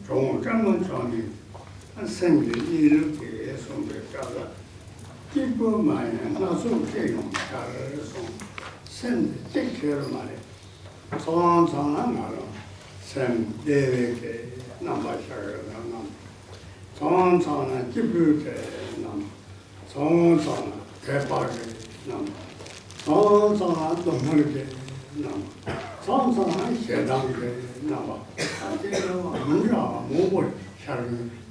中专门上的，甚至一路给送给家了，几百万人那时候这种家人送，甚至这些了嘛的，常常那了，甚至给那么些人那，常常呢几百个那么，常常呢开发的那么，常常呢动那个那么，常常呢写当的那么，这个文章我不下来，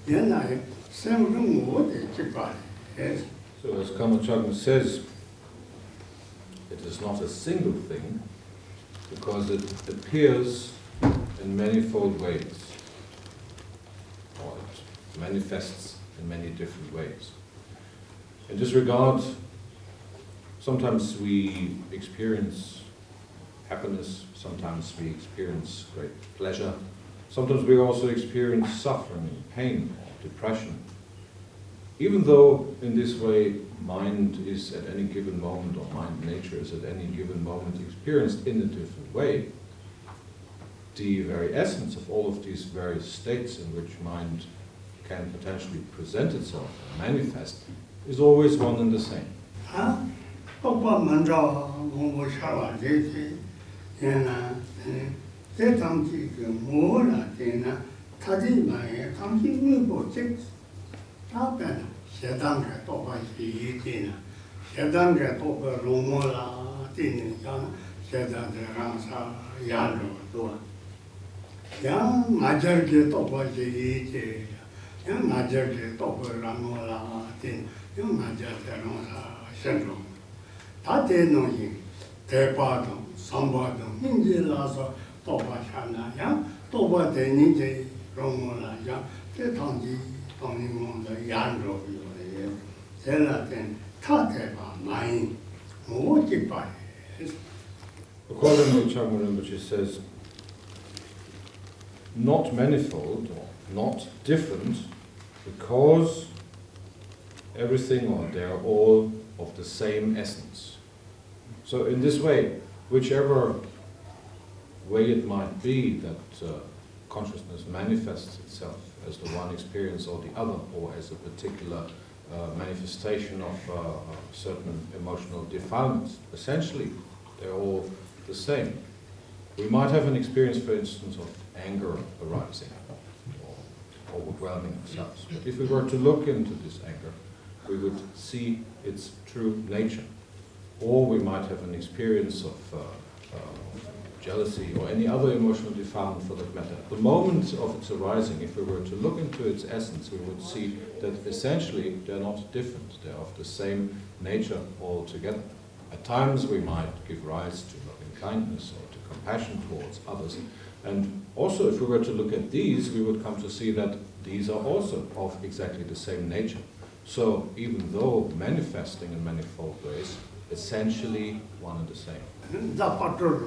原来生活我的这个。So as KARMAPA says, it is not a single thing because it appears in manifold ways, or it manifests in many different ways. In this regard, sometimes we experience happiness, sometimes we experience great pleasure, sometimes we also experience suffering, pain, depression. Even though in this way mind is at any given moment, or mind nature is at any given moment experienced in a different way, the very essence of all of these various states in which mind can potentially present itself and manifest is always one and the same. Accordingly, Chagma Rinpoche says, not manifold or not different, because everything, or they are all of the same essence. So in this way, whichever way it might be that consciousness manifests itself as the one experience or the other, or as a particular manifestation of certain emotional defilements, essentially they're all the same. We might have an experience, for instance, of anger arising, or overwhelming ourselves. But if we were to look into this anger, we would see its true nature. Or we might have an experience of jealousy or any other emotional defilement for that matter. At the moment of its arising, if we were to look into its essence, we would see that essentially they're not different. They're of the same nature altogether. At times we might give rise to loving kindness or to compassion towards others. And also if we were to look at these, we would come to see that these are also of exactly the same nature. So even though manifesting in manifold ways, essentially one and the same. Tsa Patrul,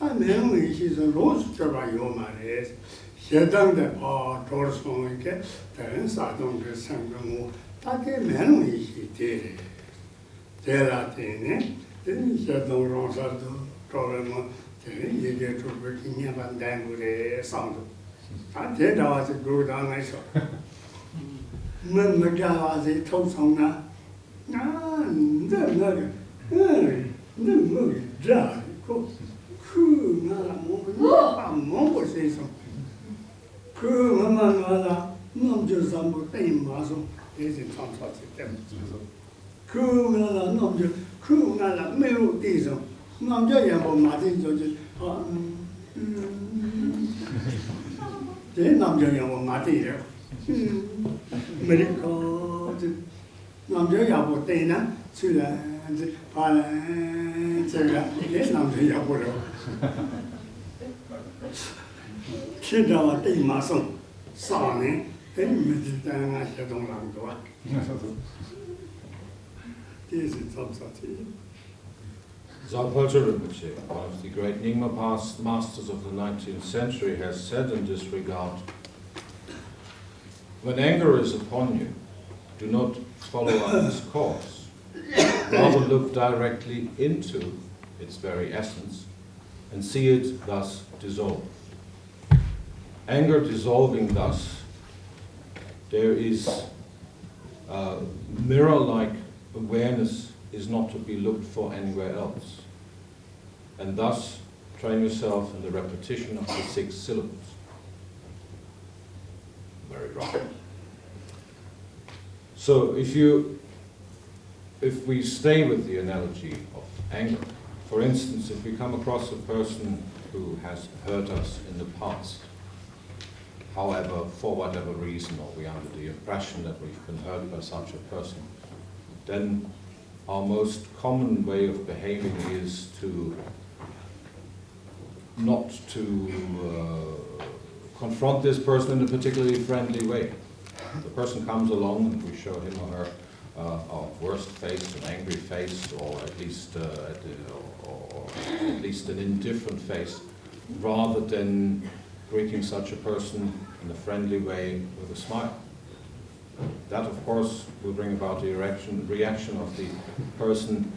I mean, she's a roast of a human is. She done the part or so, then I don't get some more. That a man, she did. Tell that in then she don't run to problem. Then you get to working here and then with a sound. I did was a good on myself. Mamma was a toast on that. Ah, no, no, dry. Cool, no, say so. Cool, mamma, no, just some thing, muscle. Is in some sort of them. Cool, no, just cool, no, middle diesel. No, just about Martin, just then I'm doing about Martin. Medical, I'm doing about Dana, Sudan, Palan, yes, I'm doing about sit down, take my son, son, then I said, don't like to. This is some sort of. Tsa Patrul Rinpoche, one of the great Nyingma masters of the 19th century, has said in this regard, when anger is upon you, do not follow up its course, rather look directly into its very essence and see it thus dissolve. Anger dissolving thus, there is mirror-like awareness is not to be looked for anywhere else. And thus, train yourself in the repetition of the 6 syllables. Very right. So if we stay with the analogy of anger, for instance, if we come across a person who has hurt us in the past, however, for whatever reason, or we are under the impression that we've been hurt by such a person, then our most common way of behaving is to not to confront this person in a particularly friendly way. The person comes along and we show him or her our worst face, an angry face, or at least an indifferent face, rather than greeting such a person in a friendly way with a smile. That, of course, will bring about the reaction of the person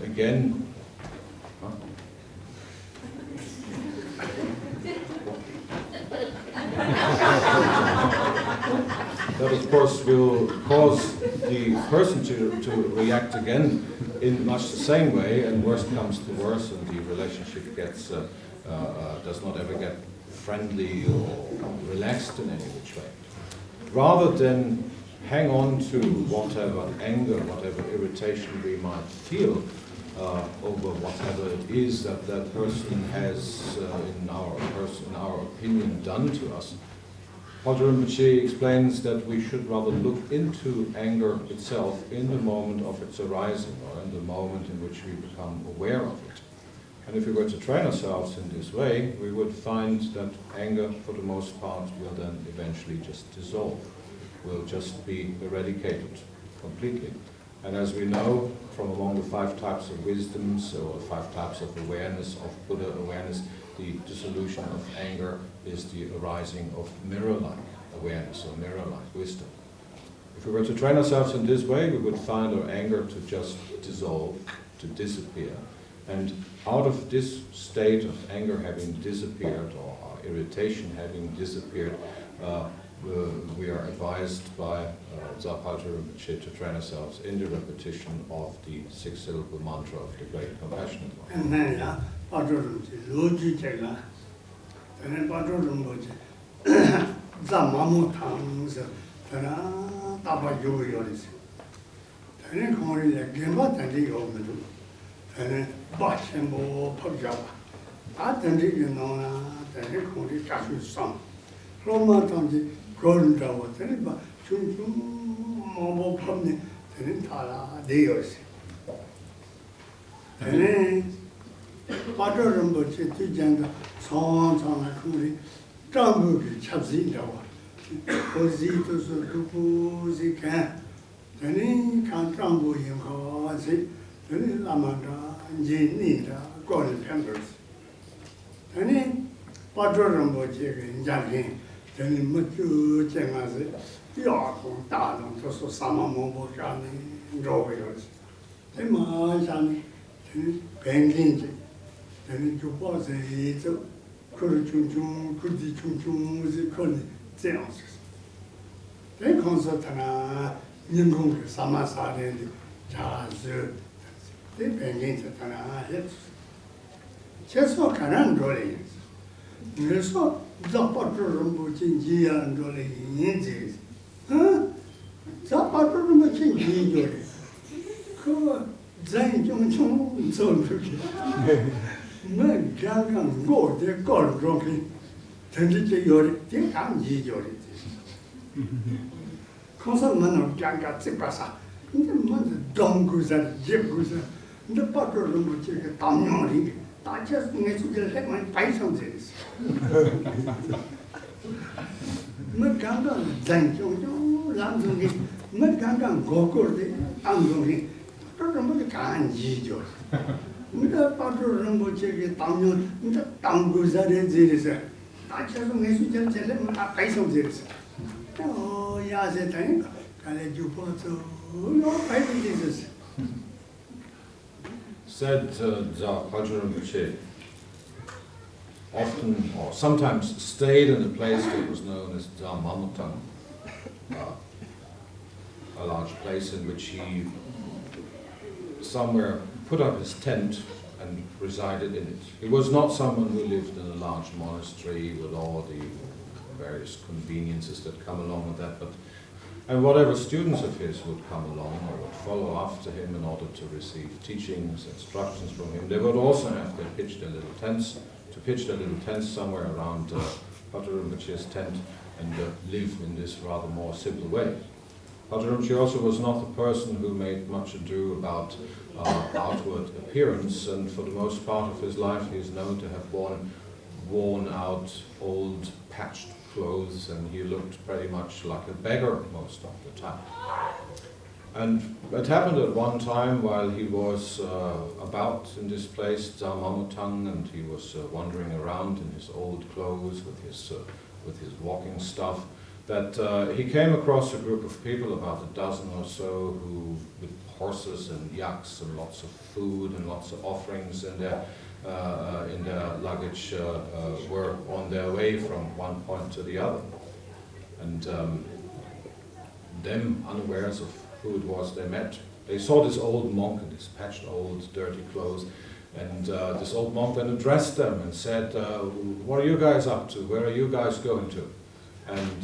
again. Huh? That, of course, will cause the person to react again in much the same way, and worst comes to worse, and the relationship gets does not ever get friendly or relaxed in any which way. Rather than hang on to whatever anger, whatever irritation we might feel over whatever it is that that person has, in our opinion, done to us, Patrul Rinpoche explains that we should rather look into anger itself in the moment of its arising, or in the moment in which we become aware of it. And if we were to train ourselves in this way, we would find that anger, for the most part, will then eventually just dissolve, will just be eradicated completely. And as we know from among the 5 types of wisdoms, or 5 types of awareness, of Buddha awareness, the dissolution of anger is the arising of mirror-like awareness, or mirror-like wisdom. If we were to train ourselves in this way, we would find our anger to just dissolve, to disappear. And out of this state of anger having disappeared, or our irritation having disappeared, we are advised by Tsa Patrul Rinpoche to train ourselves in the repetition of the 6-syllable mantra of the Great Compassionate One. And then, Patrul Rinpoche, Loji Tenga, and then Patrul Rinpoche, Zamamu Tangs, and Tapa Yoris. And then, Kori, Gemba Tandi Yomedu, and then, Bachembo, Pajaba. I think you know, and then, Kori, Kashu Sam. Roma Tangi, Golden Tower, and then, Chum Mobo Pumni, and then Tala, Deos. And then, Patrul Rinpoche, Tijanga, Song, Kuri, Jambu, Chapsi Tower. Positos, Dupuzi can, then he can't Jambu him, then Lamanda, Jinita, Golden Temples. Then, Patrul Rinpoche, Jackie, then Mutu Tenga's, Yako, Dadon, Tosso, Sama Mobo, Rovios. Then my son, Penguin, then you was a Kuruchum, Kudi Chum, the Kuni, Zeons. Then Consotana, Yingong, Samasa, and Jazz, the Penguin, Tana, just so can rolling. You saw Tsa Patrul Rinpoche and rolling in this. Huh? Tsa Patrul Rinpoche, Go, Zang Chung, so Men can go, they're gone broken. Tended to your, they can't eat your. Consummation of Janga Tsipasa. In the month, Dong goes at Jib goes at the Patrul Rinpoche, Tamyori. I just need to let my Python this. Maganga, thank you, Lanzoni, Maganga, Goko, Anzoni, Patrul can't eat yours. The Patrul Rinpoche, Tamyon, the Tangus are in this. I just need to let my Python this. Oh, yes, I think I'll let you put no Python this. Said Tsa Patrul Rinpoche often or sometimes stayed in a place that was known as Dharma, a large place in which he somewhere put up his tent and resided in it. He was not someone who lived in a large monastery with all the various conveniences that come along with that, and whatever students of his would come along or would follow after him in order to receive teachings, instructions from him, they would also have to pitch their little tents somewhere around Patrul Rinpoche's tent and live in this rather more simple way. Patrul Rinpoche also was not the person who made much ado about outward appearance, and for the most part of his life he is known to have worn out old patched clothes, and he looked pretty much like a beggar most of the time. And it happened at one time while he was about in this place, Dharma, and he was wandering around in his old clothes with his walking stuff, that he came across a group of people, about a dozen or so, who with horses and yaks and lots of food and lots of offerings in their luggage were on their way from one point to the other. And them, unawares of who it was they met, they saw this old monk in his patched old dirty clothes, and this old monk then addressed them and said, what are you guys up to? Where are you guys going to? And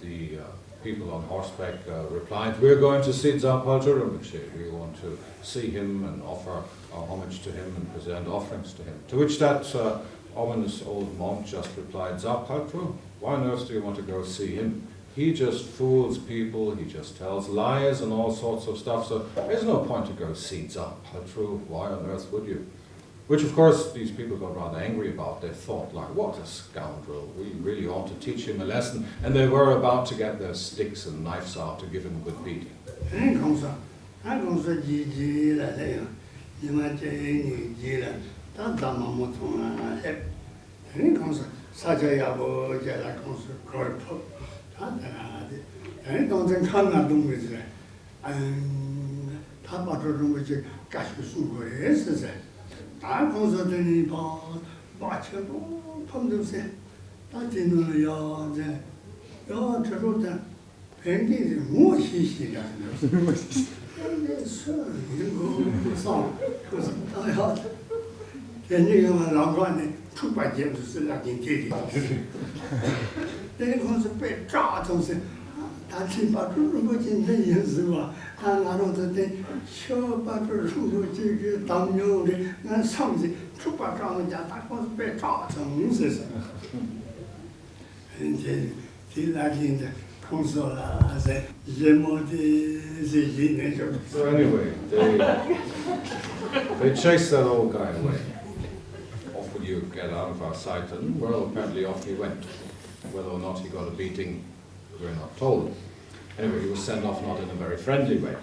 the people on horseback replied, we're going to see Tsa Patrul Rinpoche. We want to see him and offer our homage to him and present offerings to him. To which that ominous old monk just replied, Tsa Patrul, why on earth do you want to go see him? He just fools people, he just tells lies and all sorts of stuff, so there's no point to go see Tsa Patrul. Why on earth would you? Which of course these people got rather angry about. They thought, like, what a scoundrel, we really ought to teach him a lesson, and they were about to get their sticks and knives out to give him a good beating. I constantly watch it from the same. That in the yard, your children, painting more she does. So you go song, because I had. Then you have a long one, 2 by James like in Kitty. Then it was a bit drought on the Tsa Patrul Rinpoche in years ago. And I don't think Sherab Patrul Rinpoche, Tamyo, and something, Chupa that was very taught on this. And they like in the console as a Gemoti. So anyway, they chased that old guy away. Off would you get out of our sight, and well, apparently off he went. Whether or not he got a beating, we're not told. Anyway, he was sent off not in a very friendly way.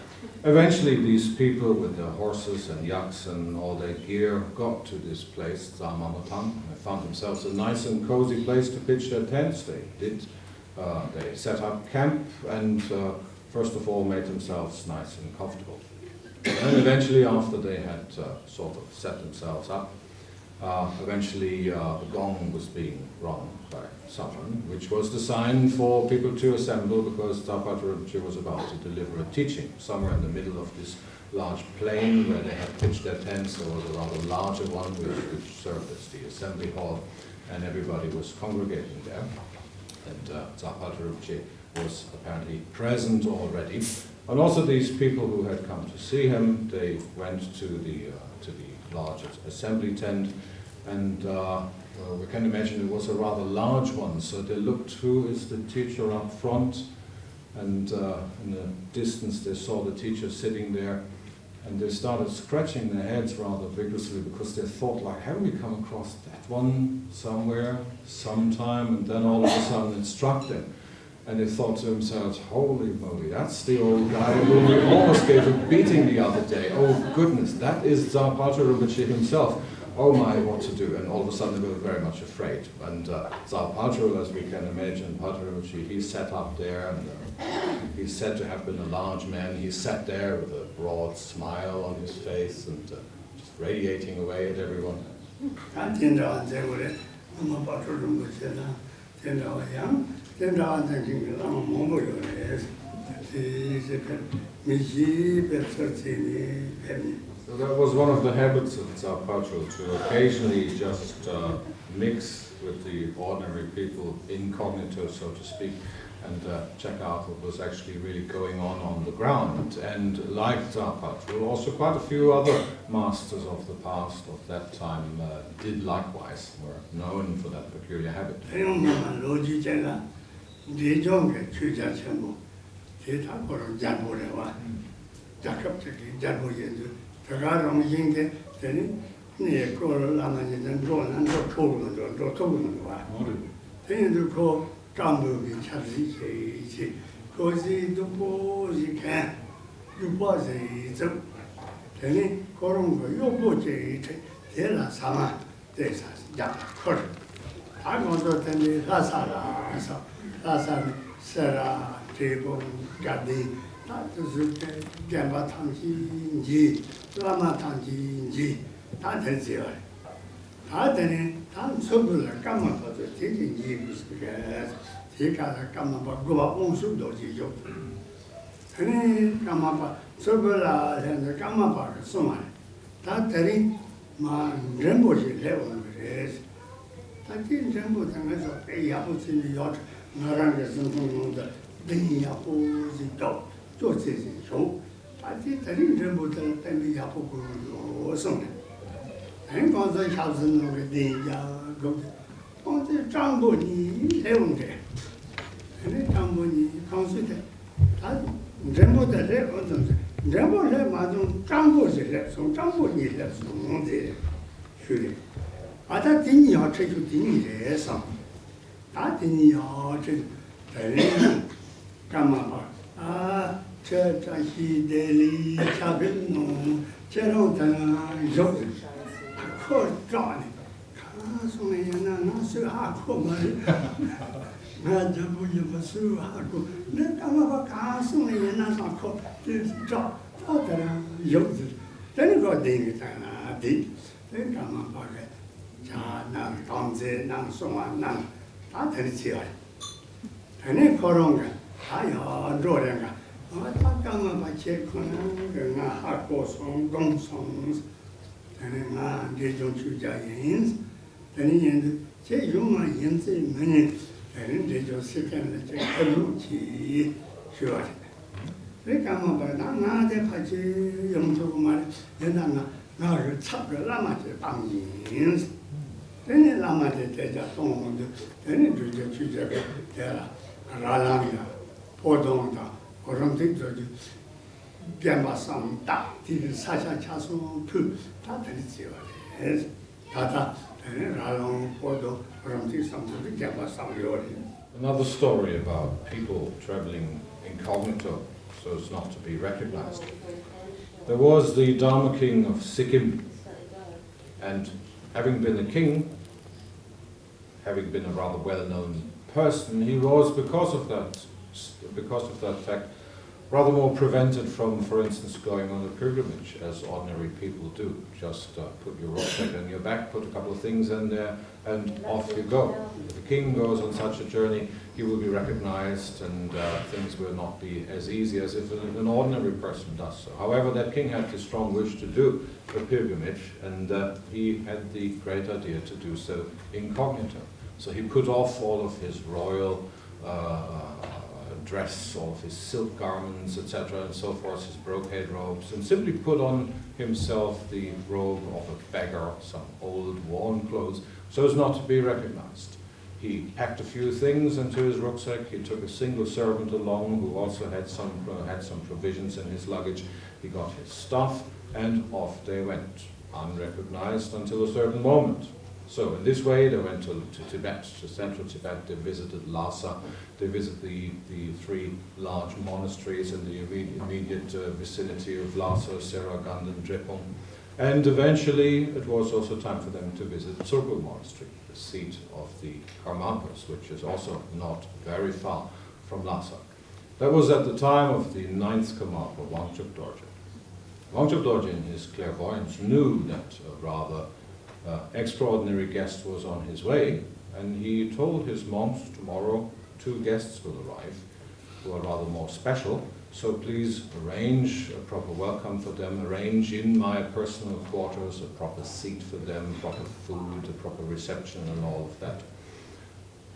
Eventually, these people with their horses and yaks and all their gear got to this place, Tsa Patrul. They found themselves a nice and cozy place to pitch their tents. They set up camp and first of all made themselves nice and comfortable. And eventually, after they had sort of set themselves up, eventually the gong was being rung by someone, which was the sign for people to assemble because Tsa Patrul was about to deliver a teaching. Somewhere in the middle of this large plain where they had pitched their tents, there was a rather larger one which served as the assembly hall, and everybody was congregating there. And Tsa Patrul was apparently present already. And also these people who had come to see him, they went to the large assembly tent, and we can imagine it was a rather large one, so they looked who is the teacher up front, and in the distance they saw the teacher sitting there, and they started scratching their heads rather vigorously because they thought, like, haven't we come across that one somewhere, sometime? And then all of a sudden it struck them. And they thought to themselves, holy moly, that's the old guy who we almost gave a beating the other day. Oh goodness, that is Tsa Patrul himself. Oh my, what to do? And all of a sudden they were very much afraid. And Tsa Patrul, as we can imagine, Patrul, he sat up there, and he's said to have been a large man. He sat there with a broad smile on his face and just radiating away at everyone. So that was one of the habits of Tsa Patrul, to occasionally just mix with the ordinary people incognito, so to speak, and check out what was actually really going on the ground. And like Tsa Patrul, also quite a few other masters of the past of that time did likewise, were known for that peculiar habit. Another story about people traveling incognito, so as not to be recognized. There was the Dharma king of Sikkim, and having been a king, having been a rather well-known person, he was, because of that fact, rather more prevented from, for instance, going on a pilgrimage, as ordinary people do. Just put your rucksack on your back, put a couple of things in there, and off you go. If the king goes on such a journey, he will be recognized, and things will not be as easy as if an ordinary person does so. However, that king had the strong wish to do a pilgrimage, and he had the great idea to do so incognito. So he put off all of his royal dress, all of his silk garments, etc., and so forth, his brocade robes, and simply put on himself the robe of a beggar, some old worn clothes, so as not to be recognized. He packed a few things into his rucksack. He took a single servant along who also had some provisions in his luggage. He got his stuff, and off they went, unrecognized until a certain moment. So in this way, they went to Tibet, to central Tibet. They visited Lhasa. They visited the three large monasteries in the immediate vicinity of Lhasa, Sherab, and Drime. And eventually, it was also time for them to visit Tsurku Monastery, the seat of the Karmapas, which is also not very far from Lhasa. That was at the time of the 9th Karmapa, Wangchuk Dorje. Wangchuk Dorje, in his clairvoyance, knew that a rather extraordinary guest was on his way, and he told his monks, tomorrow 2 guests will arrive, who are rather more special, so please arrange a proper welcome for them, arrange in my personal quarters a proper seat for them, proper food, a proper reception, and all of that.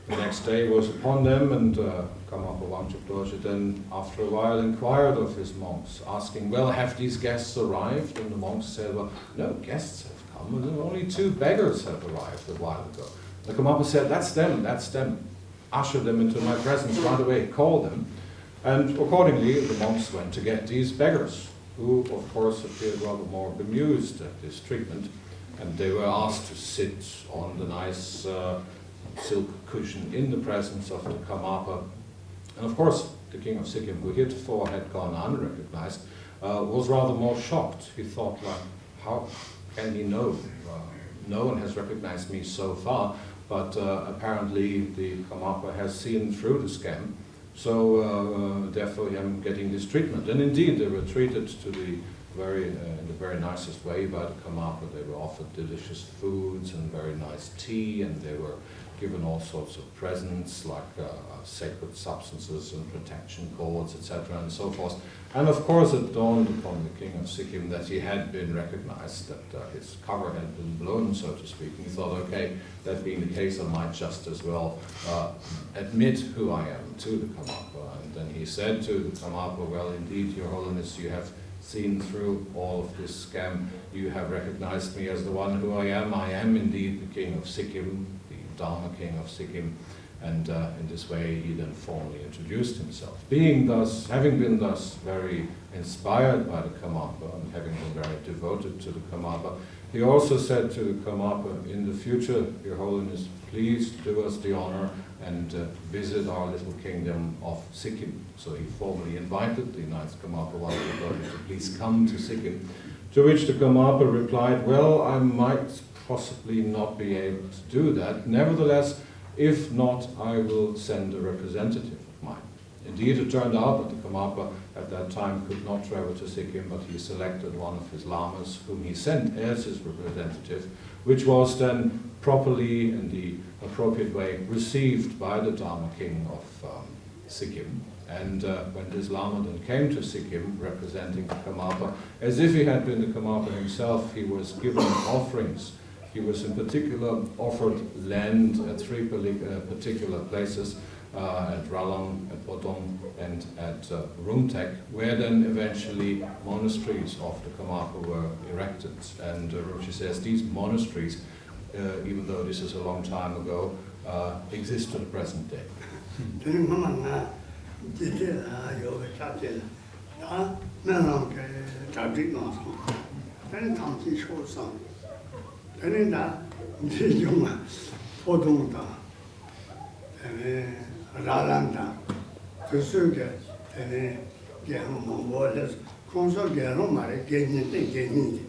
The next day was upon them, and Karmapa Wangchuk Dorje then, after a while, inquired of his monks, asking, well, have these guests arrived? And the monks said, well, no, guests have come, and only 2 beggars have arrived a while ago. The Karmapa said, that's them. Usher them into my presence right away, call them. And accordingly, the monks went to get these beggars, who, of course, appeared rather more bemused at this treatment, and they were asked to sit on the nice silk cushion in the presence of the Karmapa. And of course, the king of Sikkim, who heretofore had gone unrecognized, was rather more shocked. He thought, like, how can he know? No one has recognized me so far, but apparently the Karmapa has seen through the scam, so therefore I'm getting this treatment. And indeed, they were treated to the in the very nicest way by the Karmapa. They were offered delicious foods and very nice tea, and they were given all sorts of presents like sacred substances and protection cords, etc., and so forth. And of course it dawned upon the king of Sikkim that he had been recognized, that his cover had been blown, so to speak. And he thought, okay, that being the case, I might just as well admit who I am to the Karmapa. And then he said to the Karmapa, well, indeed, Your Holiness, you have seen through all of this scam. You have recognized me as the one who I am. I am indeed the king of Sikkim, the Dharma king of Sikkim. And in this way, he then formally introduced himself. Having been thus very inspired by the Karmapa and having been very devoted to the Karmapa, he also said to the Karmapa, in the future, Your Holiness, please do us the honor and visit our little kingdom of Sikkim. So he formally invited the 9th Karmapa to please come to Sikkim. To which the Karmapa replied, well, I might possibly not be able to do that. Nevertheless, if not, I will send a representative of mine. Indeed, it turned out that the Karmapa at that time could not travel to Sikkim, but he selected one of his lamas, whom he sent as his representative, which was then properly, in the appropriate way, received by the Dharma king of Sikkim. And when this lama then came to Sikkim, representing the Karmapa, as if he had been the Karmapa himself, he was given offerings. He was in particular offered land at 3 particular places, at Ralang, at Bodong, and at Rumtek, where then eventually monasteries of the Karmapa were erected. And Rinpoche says these monasteries, even though this is a long time ago, exist to the present day. and then was console Geromare, getting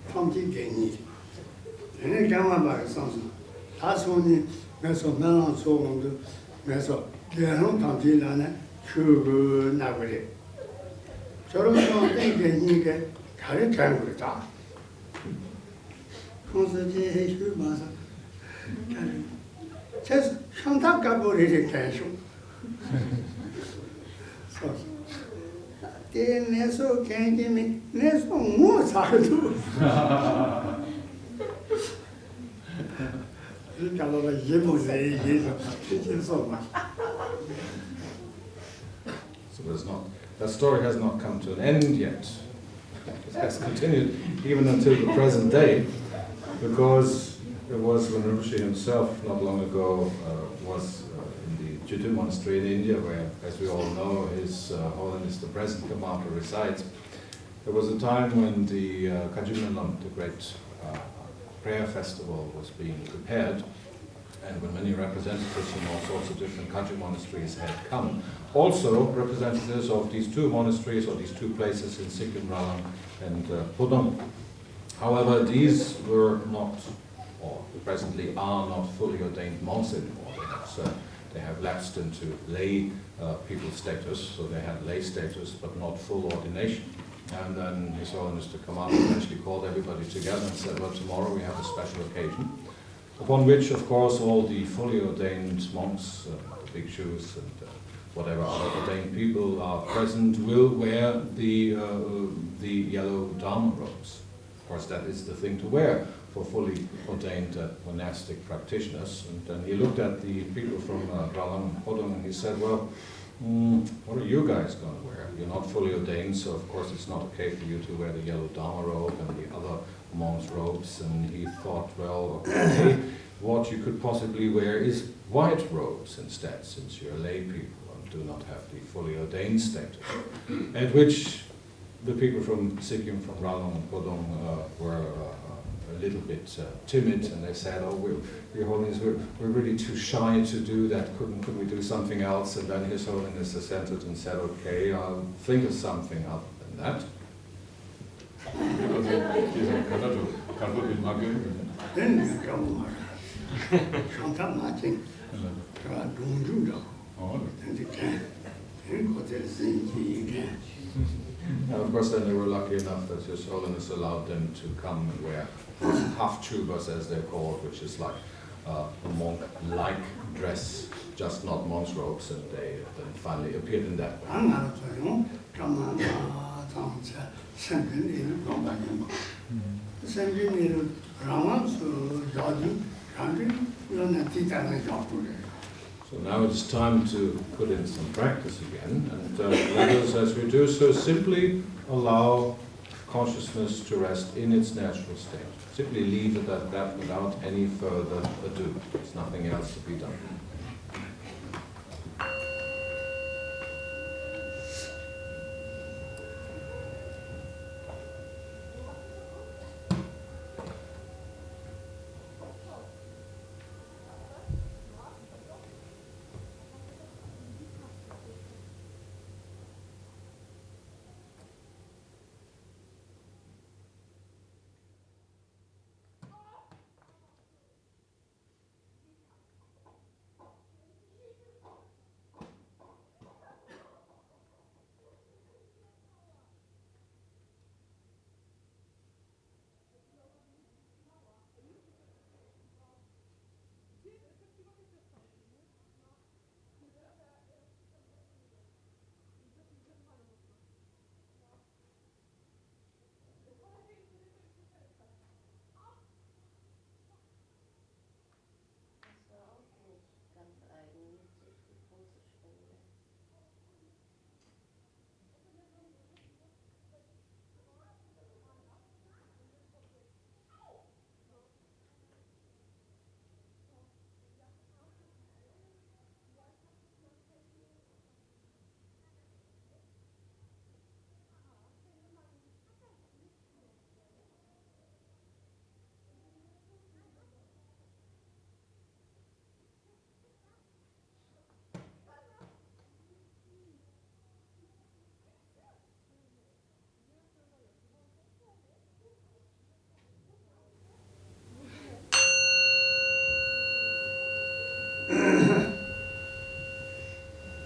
pumpkin getting it. And then KARMAPA something. That's only Meso Melon so on the Meso Geron Tantilana, Sugar Navale. So don't think you get carry time with that. Consultation was just Santa Gabriel cancel. So, then Neso can't give me Neso more Sardu. So there's not, that story has not come to an end yet. It has continued even until the present day, because it was when Rinpoche himself, not long ago, was in the Jutu monastery in India, where, as we all know, His Holiness the present KARMAPA resides. There was a time when the Kajumelam, the great prayer festival, was being prepared, and when many representatives from all sorts of different country monasteries had come. Also representatives of these two monasteries, or these two places in Sikkim, Ralang and Pudong. However, these were not, or presently are not, fully ordained monks anymore. They have lapsed into lay people status, so they had lay status but not full ordination. And then His Holiness the KARMAPA eventually called everybody together and said, well, tomorrow we have a special occasion, upon which, of course, all the fully ordained monks, the bhikshus and whatever other ordained people are present, will wear the yellow Dharma robes. Of course, that is the thing to wear for fully ordained monastic practitioners. And then he looked at the people from Ralang and Pudong and he said, well, what are you guys going to wear? You're not fully ordained, so of course it's not okay for you to wear the yellow Dharma robe and the other monks' robes. And he thought, well, okay, what you could possibly wear is white robes instead, since you're lay people and do not have the fully ordained status. At which the people from Sikkim, from Ralang and Pudong were a little bit timid, and they said, oh, Your Holiness, we're really too shy to do that, couldn't we do something else? And then His Holiness assented and said, okay, I'll think of something other than that. Then come Santa Martin, don't do that. And you can. And what else you can. And of course, then they were lucky enough that His Holiness allowed them to come and wear half chubas, as they're called, which is like a monk-like dress, just not monk's robes, and they then finally appeared in that way. So now it's time to put in some practice again, and let us, as we do so, simply allow consciousness to rest in its natural state. Simply leave it at that without any further ado. There's nothing else to be done.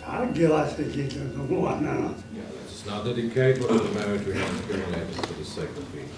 다 기와서 기도 너무 안 나눠. Yeah, let us now dedicate whatever merit we have accumulated for the sake of beings.